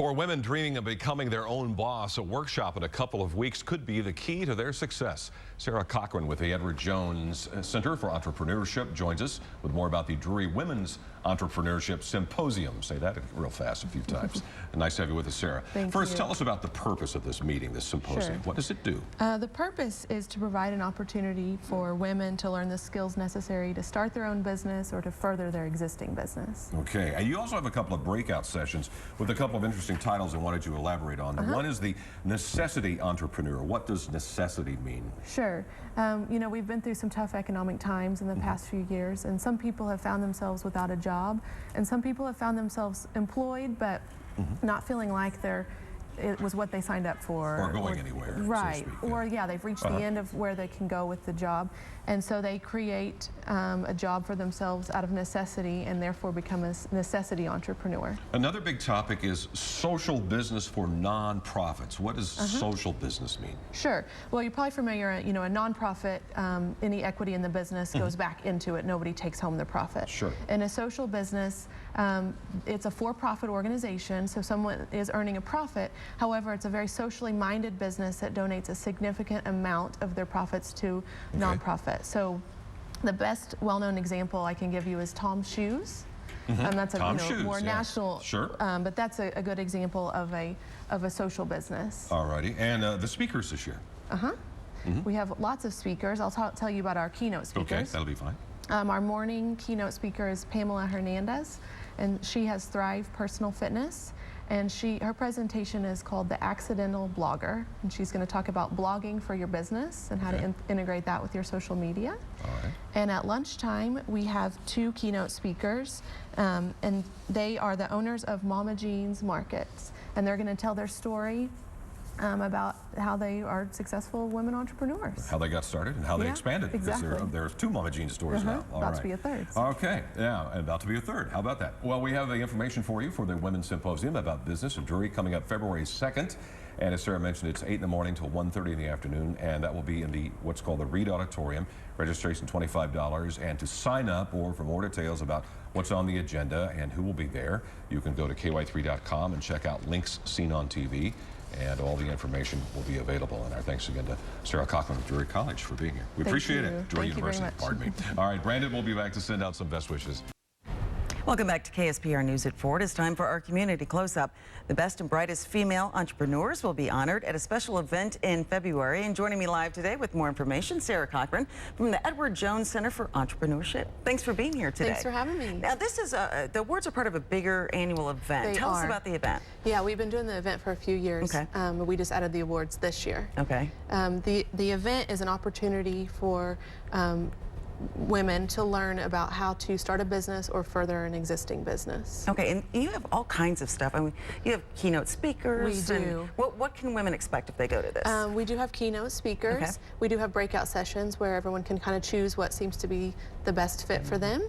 For women dreaming of becoming their own boss, a workshop in a couple of weeks could be the key to their success. Sara Cochran with the Edward Jones Center for Entrepreneurship joins us with more about the Drury Women's Entrepreneurship Symposium. Say that real fast a few times. Nice to have you with us, Sara. First, tell us about the purpose of this meeting, this symposium. Sure. What does it do? The purpose is to provide an opportunity for women to learn the skills necessary to start their own business or to further their existing business. Okay, and you also have a couple of breakout sessions with a couple of interesting titles I wanted you to elaborate on. One is the Necessity Entrepreneur. What does necessity mean? Sure. You know, we've been through some tough economic times in the past few years, and some people have found themselves without a job, and some people have found themselves employed but not feeling like it was what they signed up for. Or going anywhere. Right. So to speak, or yeah, they've reached the end of where they can go with the job. And so they create a job for themselves out of necessity and therefore become a necessity entrepreneur. Another big topic is social business for nonprofits. What does social business mean? Sure. Well, you're probably familiar, you know, a nonprofit, any equity in the business goes back into it. Nobody takes home the profit. Sure. In a social business, it's a for-profit organization, so someone is earning a profit. However, it's a very socially minded business that donates a significant amount of their profits to nonprofits. So the best well-known example I can give you is Tom's Shoes. That's a more national, but that's a good example of a social business. Alrighty, and the speakers this year. We have lots of speakers. I'll tell you about our keynote speakers. Okay, that'll be fine. Our morning keynote speaker is Pamela Hernandez, and she has Thrive Personal Fitness, and her presentation is called The Accidental Blogger, and she's going to talk about blogging for your business and how to integrate that with your social media. All right. And at lunchtime, we have two keynote speakers, and they are the owners of Mama Jean's Markets, and they're going to tell their story about how they are successful women entrepreneurs. How they got started and how they expanded. Exactly. Because there's two Mama Jean stores now. About to be a third. Okay, yeah, and about to be a third. How about that? Well, we have the information for you for the Women's Symposium about business and Drury coming up February 2nd. And as Sara mentioned, it's 8 in the morning till 1:30 in the afternoon, and that will be in the what's called the Reed Auditorium. Registration $25, and to sign up or for more details about what's on the agenda and who will be there, you can go to KY3.com and check out links seen on TV, and all the information will be available. And our thanks again to Sara Cochran of Drury College for being here. We appreciate it. Drury University, pardon me. All right, Brandon will be back to send out some best wishes. Welcome back to KSPR News at 4. It's time for our community close-up. The best and brightest female entrepreneurs will be honored at a special event in February. And joining me live today with more information, Sara Cochran from the Edward Jones Center for Entrepreneurship. Thanks for being here today. Thanks for having me. Now, this is the awards are part of a bigger annual event. Tell us about the event. Yeah, we've been doing the event for a few years. Okay. We just added the awards this year. Okay. The event is an opportunity for women to learn about how to start a business or further an existing business. Okay, and you have all kinds of stuff. I mean, you have keynote speakers. We do. What can women expect if they go to this? We do have keynote speakers. Okay. We do have breakout sessions where everyone can kind of choose what seems to be the best fit for them.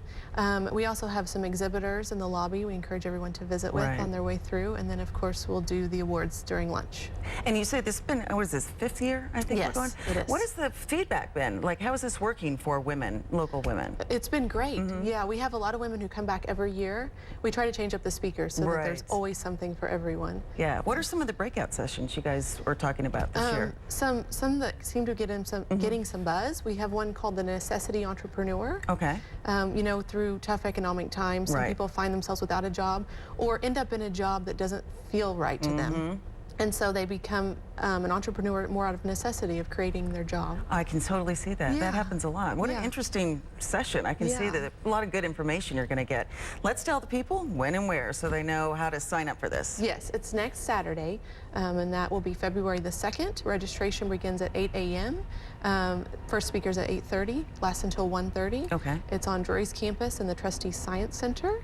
We also have some exhibitors in the lobby we encourage everyone to visit with on their way through, and then of course we'll do the awards during lunch. And you say this has been, what is this, 5th year I think we're going? It is. What has the feedback been? Like, how is this working for women, local women? It's been great. Yeah, we have a lot of women who come back every year. We try to change up the speakers so that there's always something for everyone. Yeah. What are some of the breakout sessions you guys are talking about this year? Some that seem to get in getting some buzz. We have one called the Necessity Entrepreneur. Okay. You know, through tough economic times, some people find themselves without a job or end up in a job that doesn't feel right to them. And so they become an entrepreneur more out of necessity of creating their job. I can totally see that. That happens a lot. What an interesting session. I can see that a lot of good information you're going to get. Let's tell the people when and where so they know how to sign up for this. Yes, it's next Saturday, and that will be February the 2nd. Registration begins at 8 a.m. First speakers at 8:30, lasts until 1:30. Okay. It's on Drury's campus in the Trustees Science Center.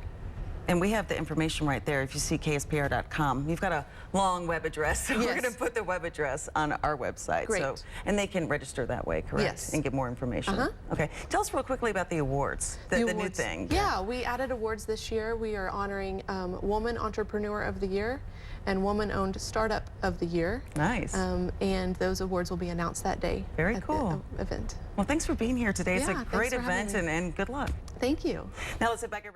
And we have the information right there. If you see kspr.com, you've got a long web address. So we're going to put the web address on our website. Great. So, and they can register that way, correct? Yes. And get more information. Okay. Tell us real quickly about the awards, the new thing. Yeah, we added awards this year. We are honoring Woman Entrepreneur of the Year and Woman-Owned Startup of the Year. Nice. And those awards will be announced that day. Very cool. At the event. Well, thanks for being here today. It's a great event, and good luck. Thank you. Now let's sit back over.